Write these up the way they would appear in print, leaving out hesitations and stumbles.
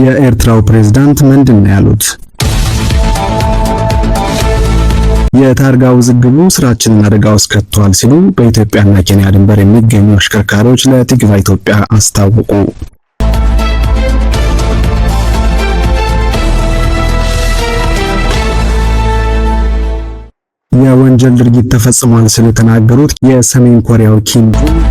የኤርትራው ፕሬዝዳንት ምንድነው ያሉት? የታርጋ ውዝግቡ ስራችንን አደጋ ውስጥ ከቷል ሲሉ በኢትዮጵያና ኬንያ ድንበር የሚገኙ አሽከርካሪዎች ለቲግቫ ኢትዮጵያ አስታወቁ። የወንጀል ድርጊት ተፈጽሟል ሲሉ የተናገሩት የሰሜን ኮሪያው ኪም ጆንግ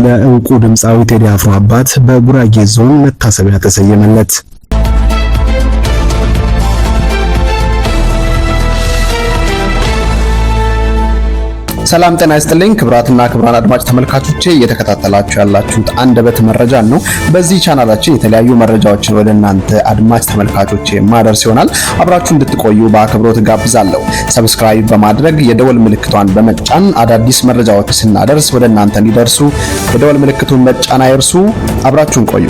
ለእውቁ ድምፃዊ ቴዲ አፍሮ አባት በጉራጌ ዞን መታሰቢያ ተሰየመለት። ሰላም ጤና ይስጥልኝ ክብራትና ክብራን አድማጭ ተመልካቾቼ እየተከታተላችሁ ያላችሁት አንደበት መረጃ ነው። በዚህ ቻናላችን የተለያዩ መረጃዎችን ወደ እናንተ አድማጭ ተመልካቾቼ ማድረስ ይሆናል። አብራችሁ እንድትቆዩ በአክብሮት ጋብዛለሁ። ሰብስክራይብ በማድረግ የደወል ምልክቷን በመጫን አዳዲስ መረጃዎች ስናደርስ ወደ እናንተ እንዲደርሱ የደወል ምልክቱን መጫን አይርሱ። አብራችሁን ቆዩ።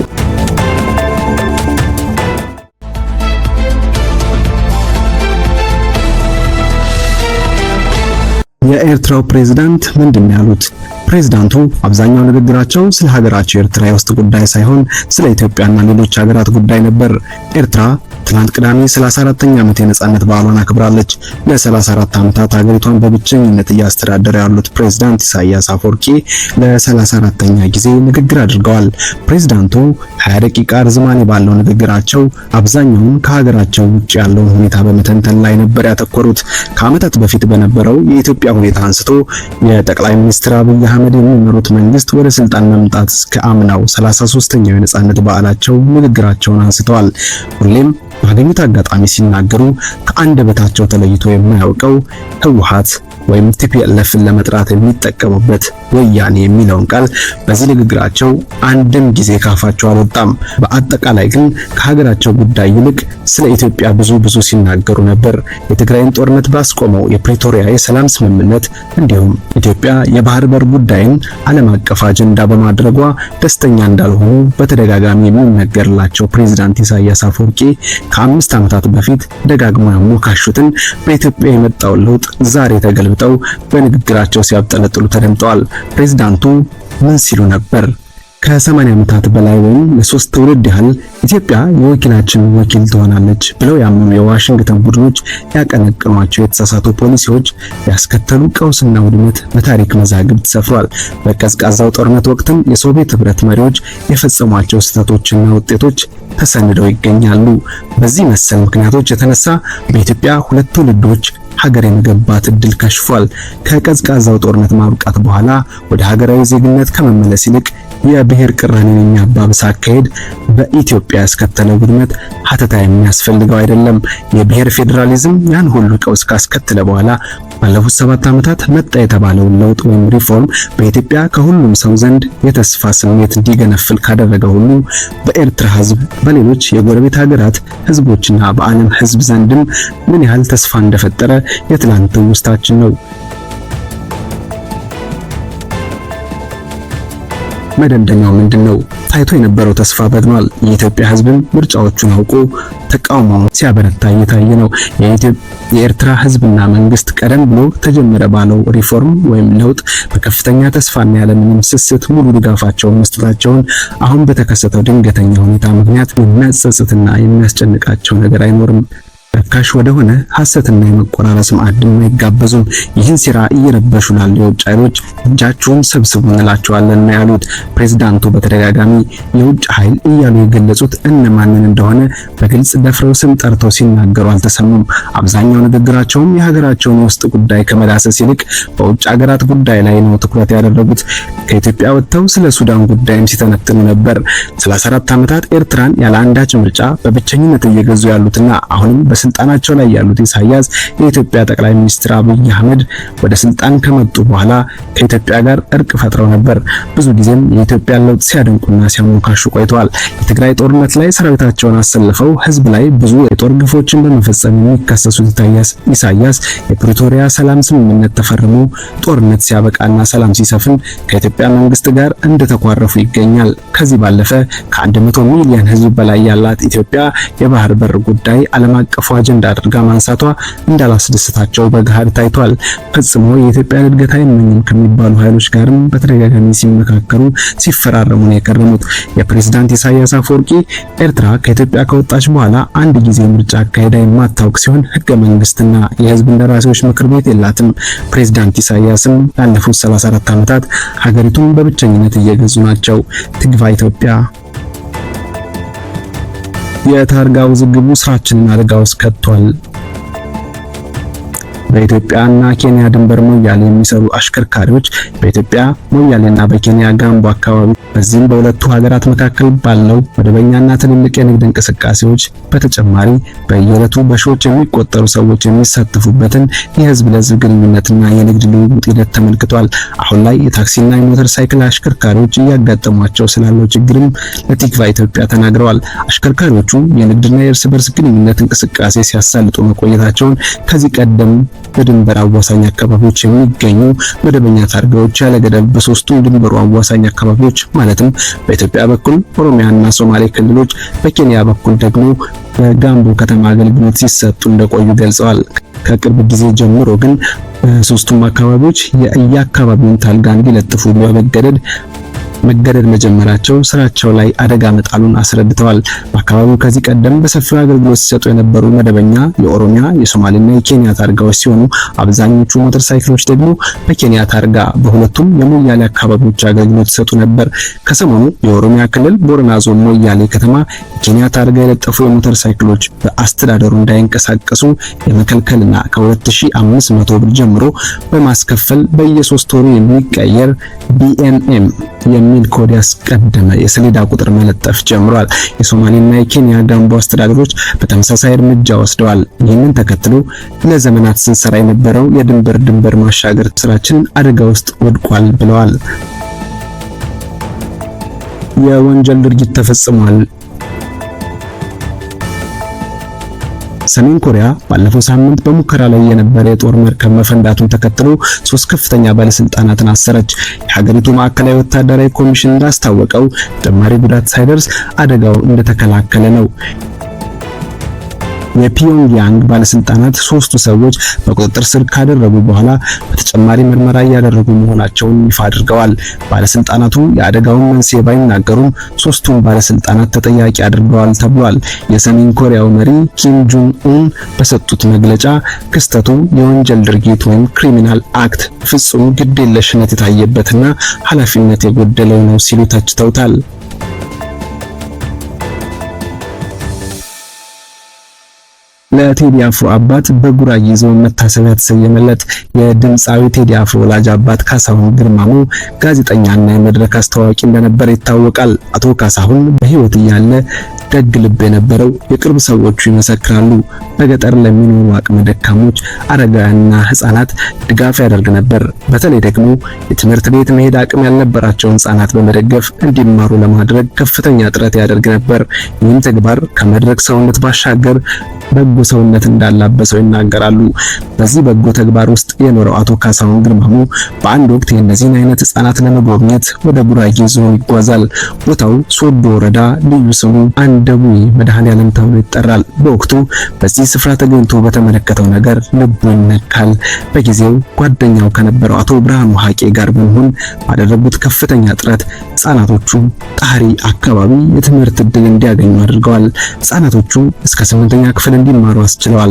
የኤርትራው ፕሬዝዳንት ምንድነው ያሉት? ፕሬዝዳንቱ አብዛኛው ንግግራቸው ስለ ሀገራቸው ኤርትራ የውስጥ ጉዳይ ሳይሆን ስለ ኢትዮጵያና ሌሎች ሀገራት ጉዳይ ነበር። ኤርትራ ትናንት ቅዳሜ 34ኛ ዓመት የነጻነት በዓሏን አክብራለች። ለ34 ዓመታት ሀገሪቷን በብቸኝነት እያስተዳደሩ ያሉት ፕሬዝዳንት ኢሳያስ አፈወርቂ ለ34ኛ ጊዜ ንግግር አድርገዋል። ፕሬዝዳንቱ 20 ደቂቃ ርዝማኔ ባለው ንግግራቸው አብዛኛውን ከሀገራቸው ውጭ ያለውን ሁኔታ በመተንተን ላይ ነበር ያተኮሩት። ከዓመታት በፊት በነበረው የኢትዮጵያ ሁኔታ አንስቶ የጠቅላይ ሚኒስትር አብይ አህመድ የሚመሩት መንግስት ወደ ስልጣን መምጣት እስከ አምናው 33ኛው የነጻነት በዓላቸው ንግግራቸውን አንስተዋል። ሁሌም ባገኙት አጋጣሚ ሲናገሩ ከአንደበታቸው ተለይቶ የማያውቀው ህወሓት ወይም ቲፒኤልኤፍን ለመጥራት የሚጠቀሙበት ወያኔ የሚለውን ቃል በዚህ ንግግራቸው አንድም ጊዜ ካፋቸው አልወጣም። በአጠቃላይ ግን ከሀገራቸው ጉዳይ ይልቅ ስለ ኢትዮጵያ ብዙ ሲናገሩ ነበር። የትግራይን ጦርነት ባስቆመው የፕሪቶሪያ የሰላም ስምምነት እንዲሁም ኢትዮጵያ የባህር በር ጉዳይን ዓለም አቀፍ አጀንዳ በማድረጓ ደስተኛ እንዳልሆኑ በተደጋጋሚ የሚነገርላቸው ፕሬዝዳንት ኢሳያስ አፈወርቂ ከ5 ዓመታት በፊት ደጋግመው ያሞካሹትን በኢትዮጵያ የመጣውን ለውጥ ዛሬ ተገልብጠው በንግግራቸው ሲያብጠለጥሉ ተደምጠዋል። ፕሬዝዳንቱ ምን ሲሉ ነበር? ከ80 ዓመታት በላይ ወይም ለ3 ትውልድ ያህል ኢትዮጵያ የወኪላችን ወኪል ትሆናለች ብለው ያመኑ የዋሽንግተን ቡድኖች ያቀነቀኗቸው የተሳሳቱ ፖሊሲዎች ያስከተሉ ቀውስና ውድመት በታሪክ መዛግብት ሰፍሯል። በቀዝቃዛው ጦርነት ወቅትም የሶቪየት ህብረት መሪዎች የፈጸሟቸው ስህተቶችና ውጤቶች ተሰንደው ይገኛሉ። በዚህ መሰል ምክንያቶች የተነሳ በኢትዮጵያ 2 ትውልዶች ሀገር የመገንባት እድል ከሽፏል። ከቀዝቃዛው ጦርነት ማብቃት በኋላ ወደ ሀገራዊ ዜግነት ከመመለስ ይልቅ የብሔር ቅራኔን የሚያባብስ አካሄድ በኢትዮጵያ ያስከተለው ውድመት ሀተታ የሚያስፈልገው አይደለም። የብሔር ፌዴራሊዝም ያን ሁሉ ቀውስ ካስከተለ በኋላ ባለፉት 7 ዓመታት መጣ የተባለውን ለውጥ ወይም ሪፎርም በኢትዮጵያ ከሁሉም ሰው ዘንድ የተስፋ ስሜት እንዲገነፍል ካደረገ ሁሉ በኤርትራ ህዝብ፣ በሌሎች የጎረቤት ሀገራት ህዝቦችና በዓለም ህዝብ ዘንድም ምን ያህል ተስፋ እንደፈጠረ የትላንት ውስታችን ነው። መደምደኛው ምንድነው? ታይቶ የነበረው ተስፋ በግኗል። የኢትዮጵያ ህዝብም ምርጫዎቹን አውቆ ተቃውሞውን ሲያበረታ እየታየ ነው። የኤርትራ ህዝብና መንግስት ቀደም ብሎ ተጀመረ ባለው ሪፎርም ወይም ለውጥ በከፍተኛ ተስፋና ያለምንም ስስት ሙሉ ድጋፋቸውን መስጠታቸውን አሁን በተከሰተው ድንገተኛ ሁኔታ ምክንያት የሚያጸጽትና የሚያስጨንቃቸው ነገር አይኖርም። ርካሽ ወደሆነ ሐሰትና የመቆራረስ ማዕድን አይጋበዙም። ይህን ሴራ እየረበሹ ላሉ የውጭ ኃይሎች እጃችሁን ሰብስቡ እንላቸዋለን ነው ያሉት። ፕሬዝዳንቱ በተደጋጋሚ የውጭ ኃይል እያሉ የገለጹት እነማንን እንደሆነ በግልጽ ደፍረው ስም ጠርተው ሲናገሩ አልተሰሙም። አብዛኛው ንግግራቸውም የሀገራቸውን የውስጥ ጉዳይ ከመዳሰስ ይልቅ በውጭ ሀገራት ጉዳይ ላይ ነው ትኩረት ያደረጉት። ከኢትዮጵያ ወጥተው ስለ ሱዳን ጉዳይም ሲተነትኑ ነበር። 34 ዓመታት ኤርትራን ያለ አንዳች ምርጫ በብቸኝነት እየገዙ ያሉትና አሁንም በስልጣናቸው ላይ ያሉት ኢሳያስ የኢትዮጵያ ጠቅላይ ሚኒስትር አብይ አህመድ ወደ ስልጣን ከመጡ በኋላ ከኢትዮጵያ ጋር እርቅ ፈጥረው ነበር። ብዙ ጊዜም የኢትዮጵያ ለውጥ ሲያደንቁና ሲያሞካሹ ቆይተዋል። የትግራይ ጦርነት ላይ ሰራዊታቸውን አሰልፈው ህዝብ ላይ ብዙ የጦር ግፎችን በመፈጸም የሚከሰሱት ኢሳያስ የፕሪቶሪያ ሰላም ስምምነት ተፈርሞ ጦርነት ሲያበቃና ሰላም ሲሰፍን ከኢትዮጵያ መንግስት ጋር እንደተኳረፉ ይገኛል። ከዚህ ባለፈ ከ100 ሚሊዮን ህዝብ በላይ ያላት ኢትዮጵያ የባህር በር ጉዳይ ዓለም አቀፉ አቀፉ አጀንዳ አድርጋ ማንሳቷ እንዳላስደስታቸው በገሃድ ታይቷል። ፈጽሞ የኢትዮጵያን እድገት አይመኝም ከሚባሉ ኃይሎች ጋርም በተደጋጋሚ ሲመካከሩ ሲፈራረሙ ነው የከረሙት። የፕሬዝዳንት ኢሳያስ አፈወርቂ ኤርትራ ከኢትዮጵያ ከወጣች በኋላ አንድ ጊዜ ምርጫ አካሄዳ የማታውቅ ሲሆን ህገ መንግስትና የህዝብ እንደራሴዎች ምክር ቤት የላትም። ፕሬዝዳንት ኢሳያስም ላለፉት 34 ዓመታት ሀገሪቱን በብቸኝነት እየገዙ ናቸው። ትግቫ ኢትዮጵያ። የታርጋ ውዝግቡ ስራችንን አደጋ ውስጥ ከቷል። በኢትዮጵያና ኬንያ ድንበር ሞያሌ የሚሰሩ አሽከርካሪዎች በኢትዮጵያ ሞያሌና በኬንያ ጋምቦ አካባቢ በዚህም በሁለቱ ሀገራት መካከል ባለው መደበኛና ትልልቅ የንግድ እንቅስቃሴዎች በተጨማሪ በየዕለቱ በሺዎች የሚቆጠሩ ሰዎች የሚሳተፉበትን የህዝብ ለህዝብ ግንኙነትና የንግድ ልውውጥ ሂደት ተመልክቷል። አሁን ላይ የታክሲና የሞተር ሳይክል አሽከርካሪዎች እያጋጠሟቸው ስላለው ችግርም ለቲክቫ ኢትዮጵያ ተናግረዋል። አሽከርካሪዎቹ የንግድና የእርስ በርስ ግንኙነት እንቅስቃሴ ሲያሳልጡ መቆየታቸውን ከዚህ ቀደም በድንበር አዋሳኝ አካባቢዎች የሚገኙ መደበኛ ታርጋዎች ያለ ገደብ በሶስቱም ድንበሩ አዋሳኝ አካባቢዎች ማለትም በኢትዮጵያ በኩል ኦሮሚያና ሶማሌ ክልሎች፣ በኬንያ በኩል ደግሞ በጋምቦ ከተማ አገልግሎት ሲሰጡ እንደቆዩ ገልጸዋል። ከቅርብ ጊዜ ጀምሮ ግን በሶስቱም አካባቢዎች የየአካባቢውን ታርጋ እንዲለጥፉ መገደድ መጀመራቸው ስራቸው ላይ አደጋ መጣሉን አስረድተዋል። በአካባቢው ከዚህ ቀደም በሰፊው አገልግሎት ሲሰጡ የነበሩ መደበኛ የኦሮሚያ የሶማሌና የኬንያ ታርጋዎች ሲሆኑ አብዛኞቹ ሞተር ሳይክሎች ደግሞ በኬንያ ታርጋ በሁለቱም የሞያሌ አካባቢዎች አገልግሎት ሲሰጡ ነበር። ከሰሞኑ የኦሮሚያ ክልል ቦረና ዞን ሞያሌ ከተማ የኬንያ ታርጋ የለጠፉ የሞተር ሳይክሎች በአስተዳደሩ እንዳይንቀሳቀሱ የመከልከልና ከ2500 ብር ጀምሮ በማስከፈል በየ3 ወሩ የሚቀየር BNM የሚል ኮድ ያስቀደመ የሰሌዳ ቁጥር መለጠፍ ጀምሯል። የሶማሌና የኬንያ ጋምቦ አስተዳደሮች በተመሳሳይ እርምጃ ወስደዋል። ይህንን ተከትሎ ለዘመናት ስንሰራ የነበረው የድንበር ማሻገር ስራችን አደጋ ውስጥ ወድቋል ብለዋል። የወንጀል ድርጊት ተፈጽሟል። ሰሜን ኮሪያ ባለፈው ሳምንት በሙከራ ላይ የነበረ የጦር መርከብ መፈንዳቱን ተከትሎ 3 ከፍተኛ ባለስልጣናትን አሰረች። የሀገሪቱ ማዕከላዊ ወታደራዊ ኮሚሽን እንዳስታወቀው ተጨማሪ ጉዳት ሳይደርስ አደጋው እንደተከላከለ ነው። የፒዮንግያንግ ባለስልጣናት 3ቱ ሰዎች በቁጥጥር ስር ካደረጉ በኋላ በተጨማሪ ምርመራ እያደረጉ መሆናቸውን ይፋ አድርገዋል። ባለስልጣናቱ የአደጋውን መንስኤ ባይናገሩም 3ቱን ባለስልጣናት ተጠያቂ አድርገዋል ተብሏል። የሰሜን ኮሪያው መሪ ኪም ጆንግ ኡን በሰጡት መግለጫ ክስተቱ የወንጀል ድርጊት ወይም ክሪሚናል አክት ፍጹም ግዴለሽነት የታየበትና ኃላፊነት የጎደለው ነው ሲሉ ተችተውታል። ለቴዲ አፍሮ አባት በጉራጌ ዞን መታሰቢያ ተሰየመለት። የድምፃዊ ቴዲ አፍሮ ወላጅ አባት ካሳሁን ግርማሞ ጋዜጠኛና የመድረክ አስተዋዋቂ እንደነበር ይታወቃል። አቶ ካሳሁን በህይወት እያለ ደግ ልብ የነበረው የቅርብ ሰዎቹ ይመሰክራሉ። በገጠር ለሚኖሩ አቅመ ደካሞች፣ አረጋውያንና ህፃናት ድጋፍ ያደርግ ነበር። በተለይ ደግሞ የትምህርት ቤት መሄድ አቅም ያልነበራቸውን ህፃናት በመደገፍ እንዲማሩ ለማድረግ ከፍተኛ ጥረት ያደርግ ነበር። ይህም ተግባር ከመድረክ ሰውነት ባሻገር በጎ ሰውነት እንዳላበሰው ይናገራሉ። በዚህ በጎ ተግባር ውስጥ የኖረው አቶ ካሳሁን ግርማሞ በአንድ ወቅት የእነዚህን አይነት ህፃናት ለመጎብኘት ወደ ጉራጌ ዞን ይጓዛል። ቦታው ሶዶ ወረዳ ልዩ ስሙ አንደቡ መድኃኔዓለም ተብሎ ይጠራል። በወቅቱ በዚህ ስፍራ ተገኝቶ በተመለከተው ነገር ልቡ ይነካል። በጊዜው ጓደኛው ከነበረው አቶ ብርሃኑ ሀቄ ጋር በመሆን ባደረጉት ከፍተኛ ጥረት ህፃናቶቹ ጣሪ አካባቢ የትምህርት ዕድል እንዲያገኙ አድርገዋል። ህፃናቶቹ እስከ 8ኛ ክፍል እንዲማሩ አስችለዋል።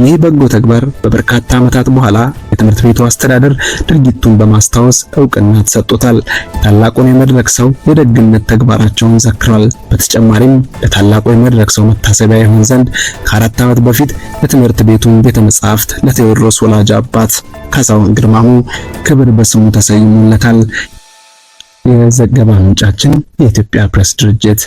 ይህ በጎ ተግባር በበርካታ ዓመታት በኋላ የትምህርት ቤቱ አስተዳደር ድርጊቱን በማስታወስ እውቅና ተሰጥቶታል። ታላቁን የመድረክ ሰው የደግነት ተግባራቸውን ዘክሯል። በተጨማሪም ለታላቁ የመድረክ ሰው መታሰቢያ ይሆን ዘንድ ከ4 ዓመት በፊት የትምህርት ቤቱን ቤተ መጻሕፍት ለቴዎድሮስ ወላጅ አባት ካሳሁን ግርማሞ ክብር በስሙ ተሰይሞለታል። የዘገባ ምንጫችን የኢትዮጵያ ፕሬስ ድርጅት